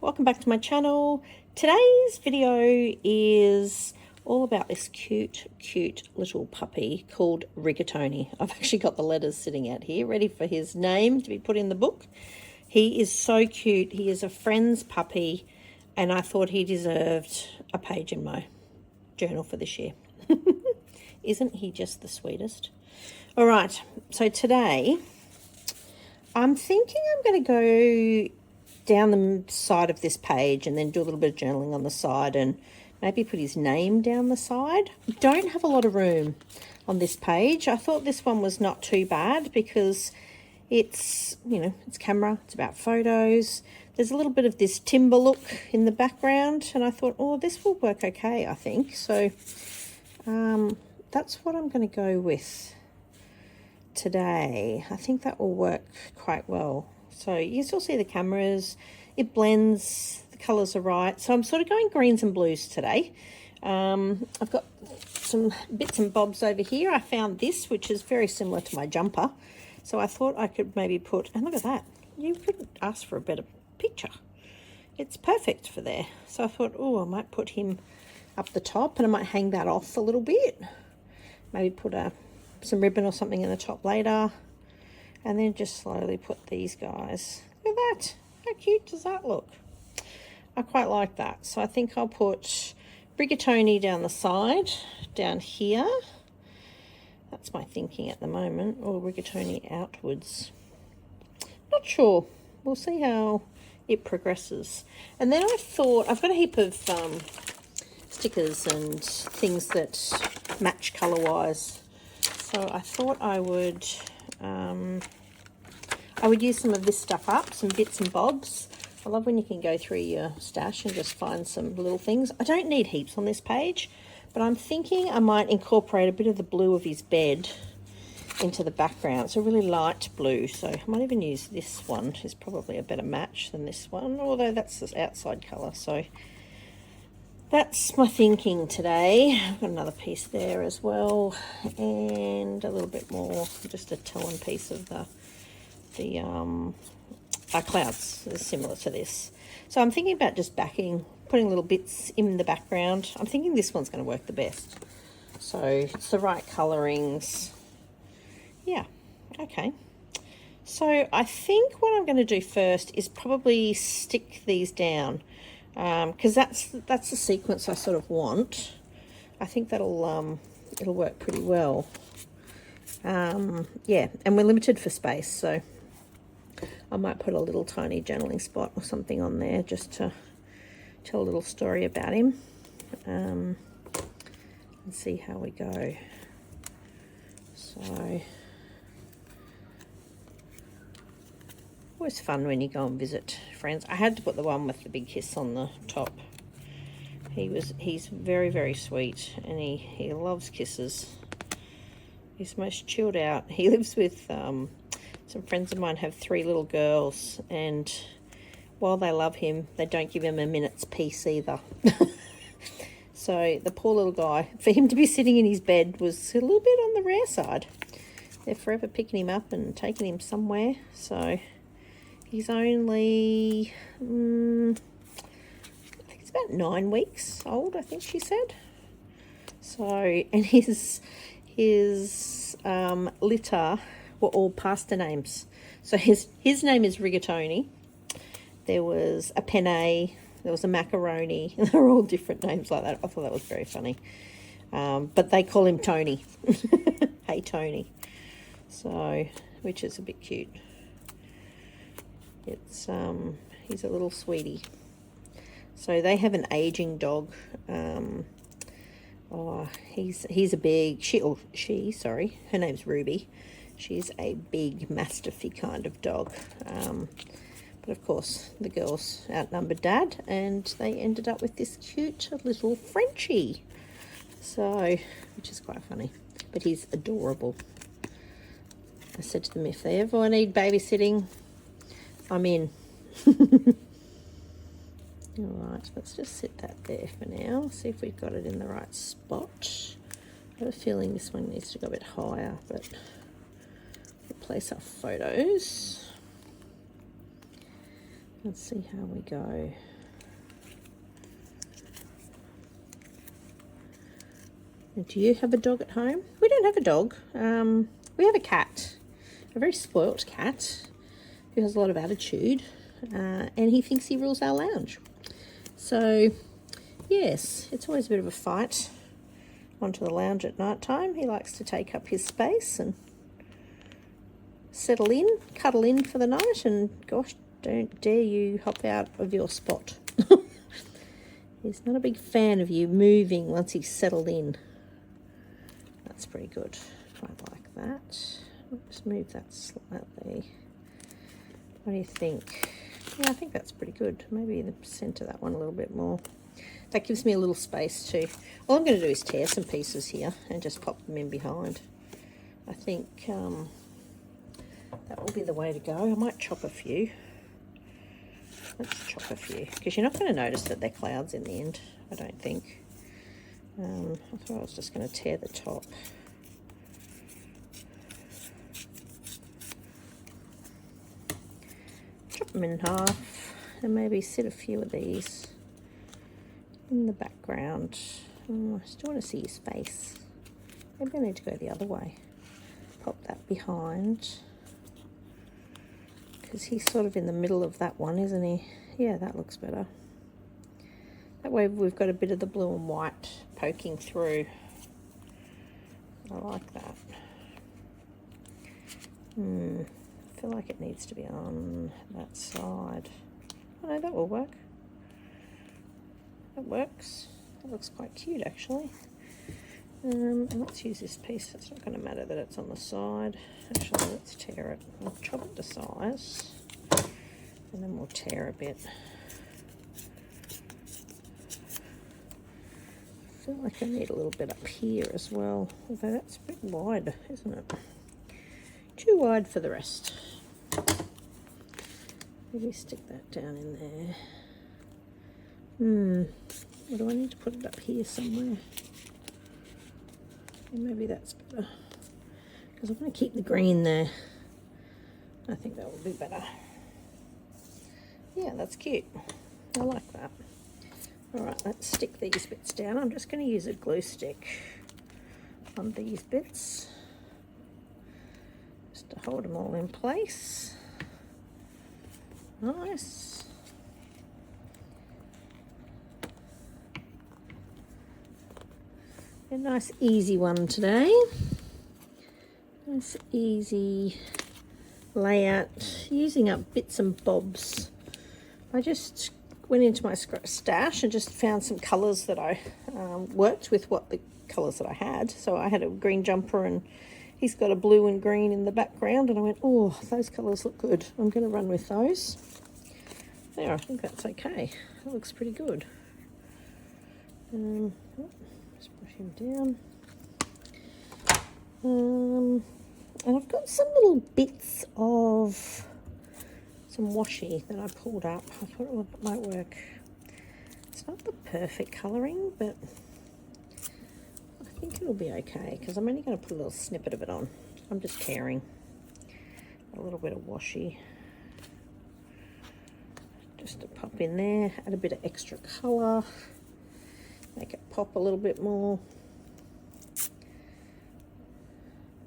welcome back to my channel. Today's video is all about this cute little puppy called Rigatoni. I've actually got the letters sitting out here ready for his name to be put in the book. He is so cute. He is a friend's puppy and I thought he deserved a page in my journal for this year. Isn't he just the sweetest? All right, so today I'm thinking I'm going to go down the side of this page and then do a little bit of journaling on the side and maybe put his name down the side. I don't have a lot of room on this page. I thought this one was not too bad because it's, you know, it's camera, it's about photos. There's a little bit of this timber look in the background and I thought, oh, this will work okay, I think. So that's what I'm going to go with today. I think that will work quite well. So you can still see the cameras, it blends, the colours are right. So I'm sort of going greens and blues today. I've got some bits and bobs over here. I found this, which is very similar to my jumper. So I thought I could maybe put, and look at that, you couldn't ask for a better picture. It's perfect for there. So I thought, oh, I might put him up the top and I might hang that off a little bit. Maybe put some ribbon or something in the top later. And then just slowly put these guys. Look at that. How cute does that look? I quite like that. So I think I'll put Rigatoni down the side, down here. That's my thinking at the moment. Or Rigatoni outwards. Not sure. We'll see how it progresses. And then I thought, I've got a heap of stickers and things that match colour-wise. So I thought I would use some of this stuff up, some bits and bobs. I love when you can go through your stash and just find some little things. I don't need heaps on this page, but I'm thinking I might incorporate a bit of the blue of his bed into the background. It's a really light blue, so I might even use this one. It's probably a better match than this one, although that's the outside colour. So that's my thinking today. I've got another piece there as well, and a little bit more, just a torn piece of the clouds is similar to this. So I'm thinking about just putting little bits in the background. I'm thinking this one's going to work the best. So it's the right colorings. Yeah, okay. So I think what I'm going to do first is probably stick these down. Because that's the sequence I sort of want. I think that'll it'll work pretty well. Yeah, and we're limited for space, so I might put a little tiny journaling spot or something on there just to tell a little story about him. And see how we go. So always fun when you go and visit friends. I had to put the one with the big kiss on the top. He's very sweet and he loves kisses. He's most chilled out. He lives with some friends of mine have 3 little girls, and while they love him, they don't give him a minute's peace either. So the poor little guy, for him to be sitting in his bed was a little bit on the rare side. They're forever picking him up and taking him somewhere. So he's only, I think it's about 9 weeks old, I think she said. So, and his litter were all pasta names. So his name is Rigatoni. There was a penne, there was a macaroni, and they're all different names like that. I thought that was very funny. But they call him Tony. Hey, Tony. So, which is a bit cute. It's he's a little sweetie. So they have an aging dog. He's a big she, her name's Ruby. She's a big mastiffy kind of dog. But of course the girls outnumbered Dad and they ended up with this cute little Frenchie. So, which is quite funny. But he's adorable. I said to them, if they ever need babysitting, I'm in. Alright, let's just sit that there for now. See if we've got it in the right spot. I have a feeling this one needs to go a bit higher, but we'll place our photos. Let's see how we go. Do you have a dog at home? We don't have a dog. We have a cat, a very spoilt cat who has a lot of attitude, and he thinks he rules our lounge. So, yes, it's always a bit of a fight onto the lounge at night time. He likes to take up his space and settle in, cuddle in for the night, and gosh, don't dare you hop out of your spot. He's not a big fan of you moving once he's settled in. That's pretty good. Quite like that. Let's move that slightly. What do you think? Yeah, I think that's pretty good. Maybe center that one a little bit more. That gives me a little space too. All I'm going to do is tear some pieces here and just pop them in behind. I think that will be the way to go. I might chop a few. Let's chop a few, because you're not going to notice that they're clouds in the end, I don't think. I thought I was just going to tear the top. Chop them in half and maybe sit a few of these in the background. Oh, I still want to see his face. Maybe I need to go the other way. Pop that behind, because he's sort of in the middle of that one, isn't he? Yeah, that looks better. That way we've got a bit of the blue and white poking through. I like that. I feel like it needs to be on that side. Oh no, that will work. That works. That looks quite cute actually. And let's use this piece. It's not going to matter that it's on the side. Actually, let's tear it. I'll chop it to size, and then we'll tear a bit. I feel like I need a little bit up here as well, although that's a bit wide, isn't it? Too wide for the rest. Maybe stick that down in there. What do I need to put it up here somewhere? Maybe that's better, because I want to keep the green there. I think that will be better. Yeah, that's cute. I like that. Alright, let's stick these bits down. I'm just going to use a glue stick on these bits just to hold them all in place. Nice. A nice easy one today. Nice easy layout, using up bits and bobs. I just went into my stash and just found some colours that I worked with what the colours that I had. So I had a green jumper and he's got a blue and green in the background, and I went, oh, those colours look good. I'm going to run with those. There, I think that's okay. That looks pretty good. Just push him down. And I've got some little bits of some washi that I pulled up. I thought it might work. It's not the perfect colouring, but I think it'll be okay, because I'm only going to put a little snippet of it on. I'm just tearing a little bit of washi just to pop in there, add a bit of extra colour, make it pop a little bit more.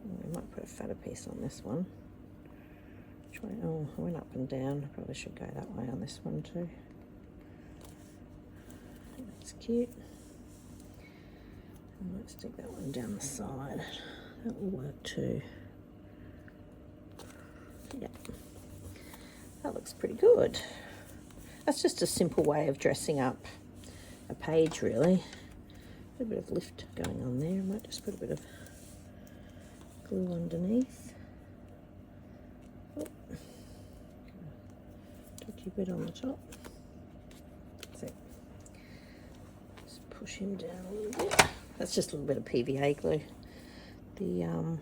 We might put a fatter piece on this one. Which way? Oh, I went up and down. I probably should go that way on this one too. That's cute. And let's stick that one down the side. That will work too. Yeah, that looks pretty good. That's just a simple way of dressing up a page, really. A bit of lift going on there. I might just put a bit of glue underneath. Oh. Touchy bit on the top. That's it. Just push him down a little bit. That's just a little bit of PVA glue. The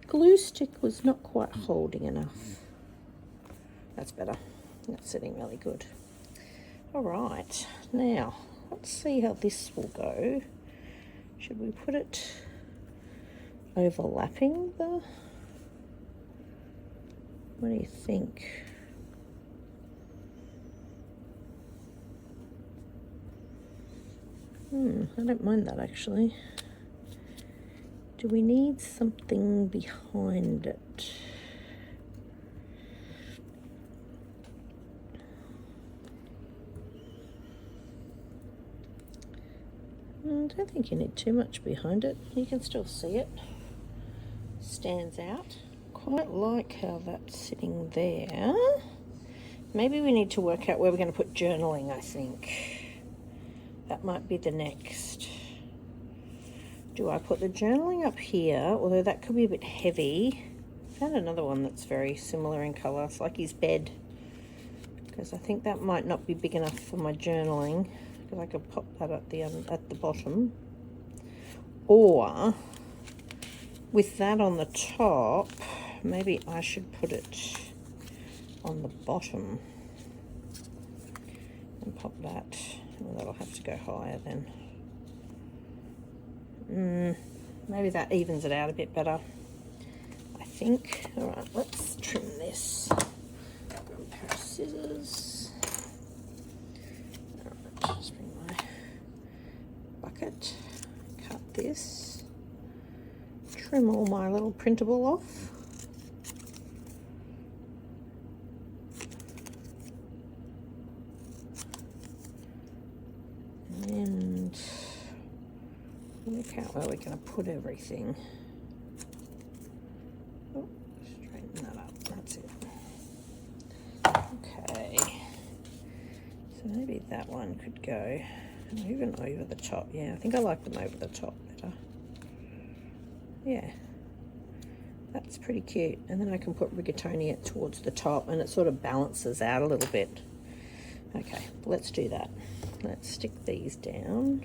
glue stick was not quite holding enough. That's better. That's sitting really good. All right, now let's see how this will go. Should we put it overlapping the... What do you think? I don't mind that actually. Do we need something behind it? I don't think you need too much behind it. You can still see it. Stands out. Quite like how that's sitting there. Maybe we need to work out where we're going to put journaling, I think. That might be the next. Do I put the journaling up here? Although that could be a bit heavy. I found another one that's very similar in colour. It's like his bed. Because I think that might not be big enough for my journaling. Because I could pop that at the bottom. Or, with that on the top, maybe I should put it on the bottom. And pop that. Well, that'll have to go higher then. Maybe that evens it out a bit better, I think. All right, let's trim this. Grab a pair of scissors. All right, just bring my bucket, cut this, trim all my little printable off. And work out where we're going to put everything. Oh, straighten that up. That's it. Okay. So maybe that one could go even over the top. Yeah, I think I like them over the top better. Yeah. That's pretty cute. And then I can put Rigatoni it towards the top and it sort of balances out a little bit. Okay, let's do that. Let's stick these down.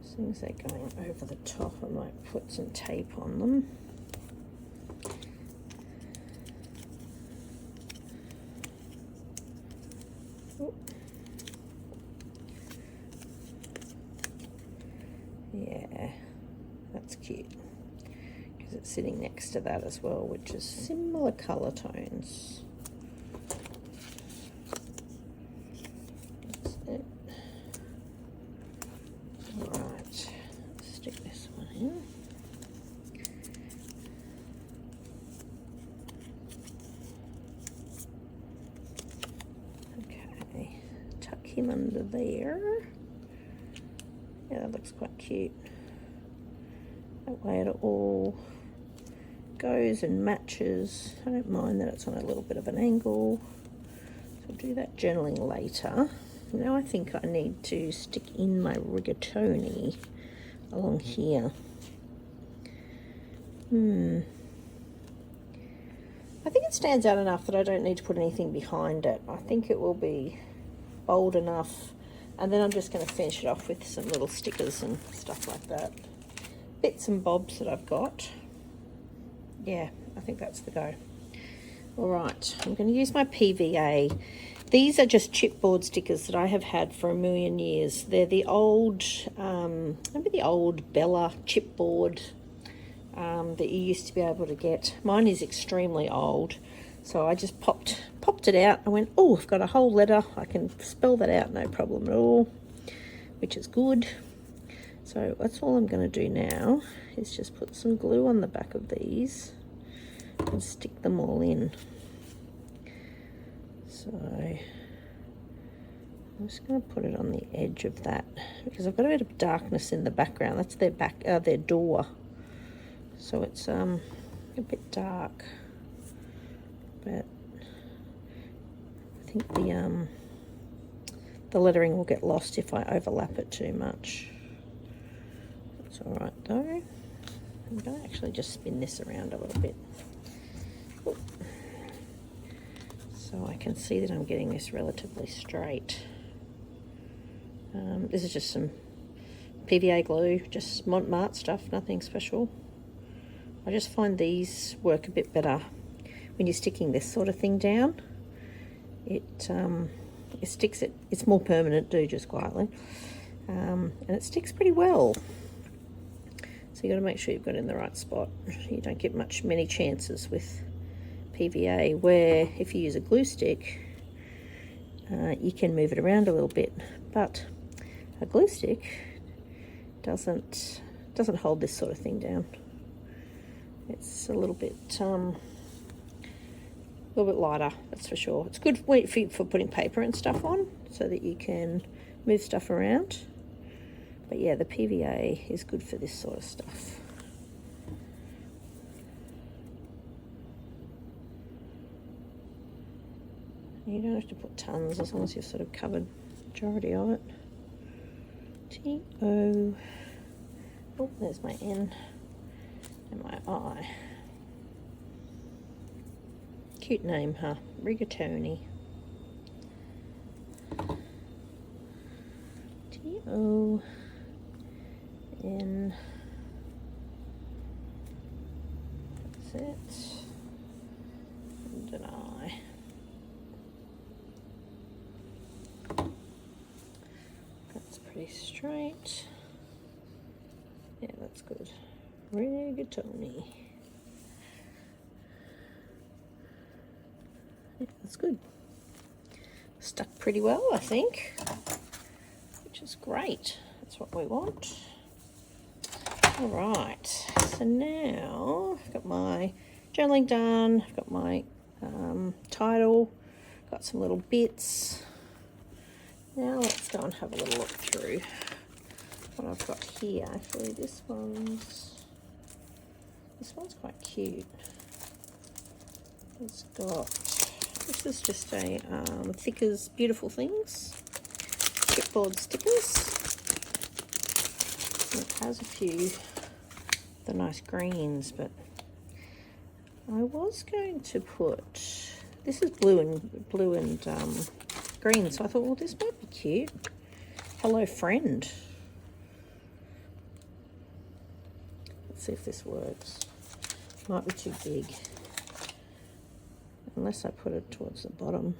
As soon as they're going over the top, I might put some tape on them. Oh. Yeah, that's cute. Because it's sitting next to that as well, which is similar colour tones. Him under there. Yeah, that looks quite cute. That way it all goes and matches. I don't mind that it's on a little bit of an angle. So I'll do that journaling later. Now I think I need to stick in my Rigatoni along here. I think it stands out enough that I don't need to put anything behind it. I think it will be bold enough, and then I'm just going to finish it off with some little stickers and stuff like that, bits and bobs that I've got. Yeah, I think that's the go. All right, I'm going to use my PVA. These are just chipboard stickers that I have had for a million years. They're the old, remember the old Bella chipboard that you used to be able to get? Mine is extremely old. So I just popped it out. I went, oh, I've got a whole letter. I can spell that out, no problem at all, which is good. So that's all I'm going to do now is just put some glue on the back of these and stick them all in. So I'm just going to put it on the edge of that because I've got a bit of darkness in the background. That's their their door. So it's a bit dark. But I think the lettering will get lost if I overlap it too much. That's all right though. I'm going to actually just spin this around a little bit. Ooh. So I can see that I'm getting this relatively straight. This is just some PVA glue, just Montmartre stuff, nothing special. I just find these work a bit better when you're sticking this sort of thing down. It sticks it. It's more permanent, do just quietly, and it sticks pretty well. So you got to make sure you've got it in the right spot. You don't get many chances with PVA, where if you use a glue stick, you can move it around a little bit. But a glue stick doesn't hold this sort of thing down. It's a little bit lighter, that's for sure. It's good for putting paper and stuff on so that you can move stuff around. But yeah, the PVA is good for this sort of stuff. You don't have to put tons as long as you've sort of covered the majority of it. T-O. Oh, there's my N and my I. Cute name, huh? Rigatoni. T-O-N. That's it. And an I. That's pretty straight. Yeah, that's good. Rigatoni. Yeah, that's good. Stuck pretty well, I think, which is great. That's what we want. All right, so now I've got my journaling done. I've got my title, got some little bits. Now let's go and have a little look through what I've got here. Actually, this one's quite cute. It's got, this is just a Thickers Beautiful Things chipboard stickers. It has a few of the nice greens, but I was going to put, this is blue and green, so I thought, well, this might be cute. Hello Friend. Let's see if this works. Might be too big, unless I put it towards the bottom.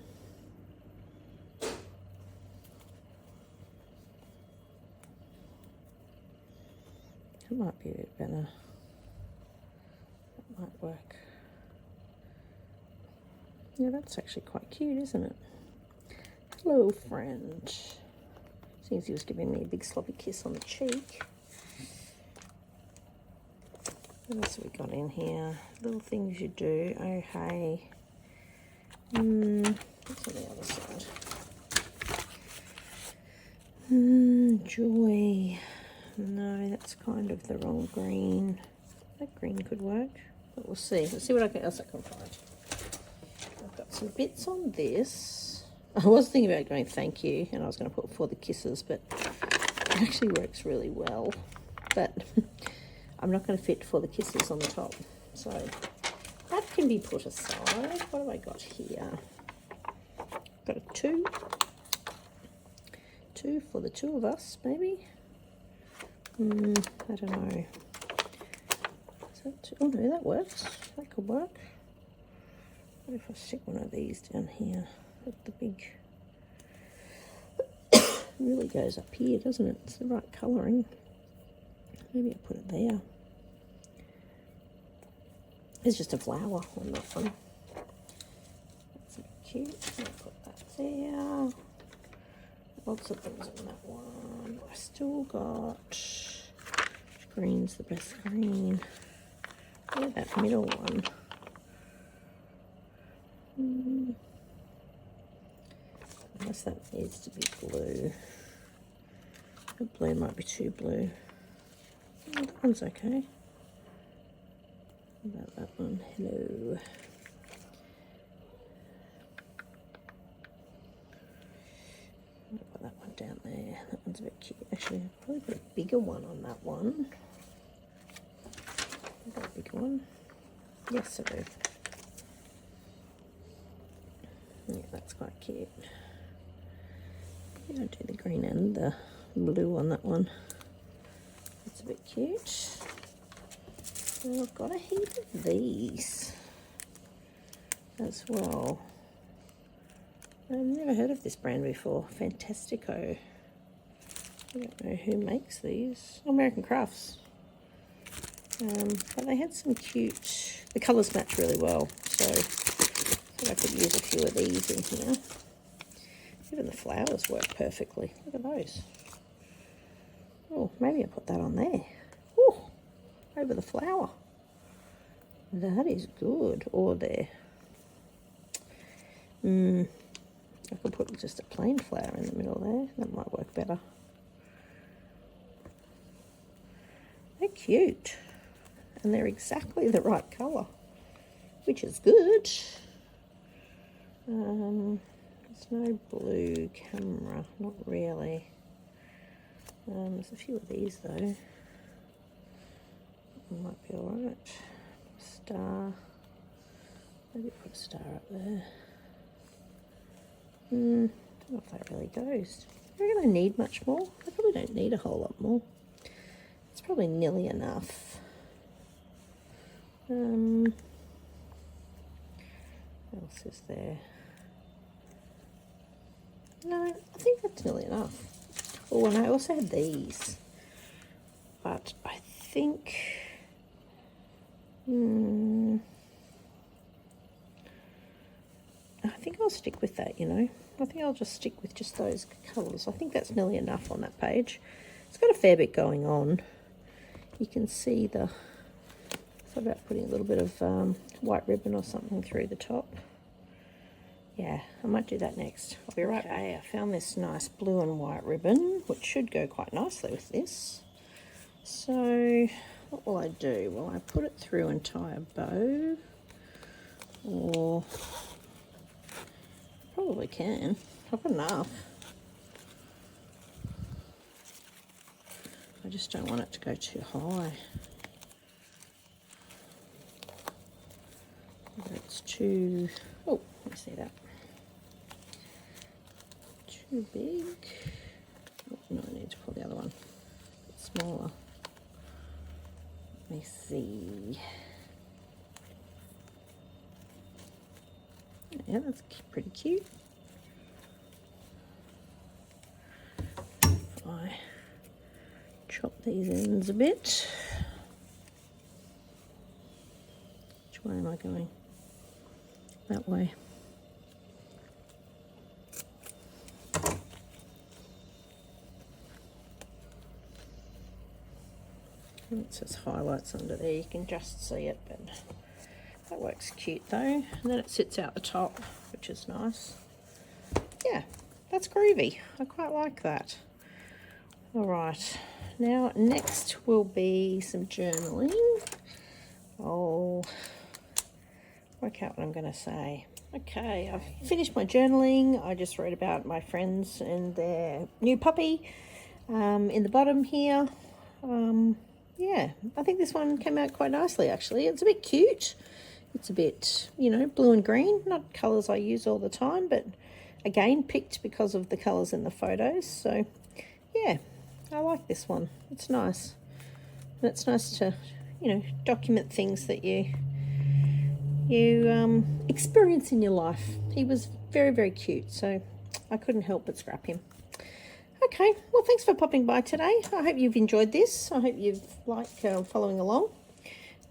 It might be a bit better. That might work. Yeah, that's actually quite cute, isn't it? Hello, friend. Seems he was giving me a big sloppy kiss on the cheek. What else have we got in here? Little things you do. Oh, hey. What's on the other side? Joy. No, that's kind of the wrong green. That green could work, but we'll see. Let's see what else I can find. I've got some bits on this. I was thinking about going thank you, and I was going to put for the kisses, but it actually works really well. But I'm not going to fit for the kisses on the top, so that can be put aside. What have I got here? Got a two for the two of us, maybe. I don't know. Is that two? Oh no, that works. That could work. What if I stick one of these down here at the big? It really goes up here, doesn't it? It's the right colouring. Maybe I'll put it there. It's just a flower on that one. That's a bit cute. I'll put that there. Lots of things on that one. I still got, which green's the best green? Yeah, that middle one. Unless that needs to be blue. The blue might be too blue. Oh, that one's okay. What about that one? Hello. I'll put that one down there. That one's a bit cute. Actually, I'll probably put a bigger one on that one. I've got a bigger one. Yes, I do. Yeah, that's quite cute. Yeah, I'll do the green and the blue on that one. That's a bit cute. And I've got a heap of these as well. I've never heard of this brand before. Fantastico. I don't know who makes these. Oh, American Crafts. But they had some cute, the colours match really well, so I could use a few of these in here. Even the flowers work perfectly. Look at those. Oh, maybe I'll put that on there. Oh, over the flower. That is good. Or there. I could put just a plain flower in the middle there. That might work better. They're cute. And they're exactly the right colour, which is good. There's no blue camera, not really. There's a few of these though. Might be alright. Star. Maybe put a star up there. I don't know if that really goes. I reckon I need much more. I probably don't need a whole lot more. It's probably nearly enough. What else is there? No, I think that's nearly enough. Oh, and I also had these. But I think... I think I'll stick with that, you know. I think I'll just stick with just those colours. I think that's nearly enough on that page. It's got a fair bit going on. You can see the... I thought about putting a little bit of white ribbon or something through the top. Yeah, I might do that next. I'll be right back. I found this nice blue and white ribbon, which should go quite nicely with this. So, what will I do? Will I put it through and tie a bow? Or... probably can. I've got enough. I just don't want it to go too high. It's too... oh, let me see that. Too big. Oh, no, I need to pull the other one. It's smaller. Let me see. Yeah, that's pretty cute. If I chop these ends a bit. Which way am I going? That way. It says highlights under there, you can just see it, but that works cute though. And then it sits out the top, which is nice. Yeah, that's groovy. I quite like that. All right, now next will be some journaling. I'll work out what I'm going to say. Okay, I've finished my journaling. I just wrote about my friends and their new puppy in the bottom here. Yeah, I think this one came out quite nicely actually. It's a bit cute. It's a bit, you know, blue and green, not colours I use all the time, but again, picked because of the colours in the photos. So, yeah, I like this one. It's nice. And it's nice to, you know, document things that you experience in your life. He was very, very cute, so I couldn't help but scrap him. Okay, well, thanks for popping by today. I hope you've enjoyed this. I hope you've liked following along.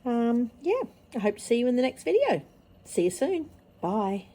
Yeah, I hope to see you in the next video. See you soon. Bye.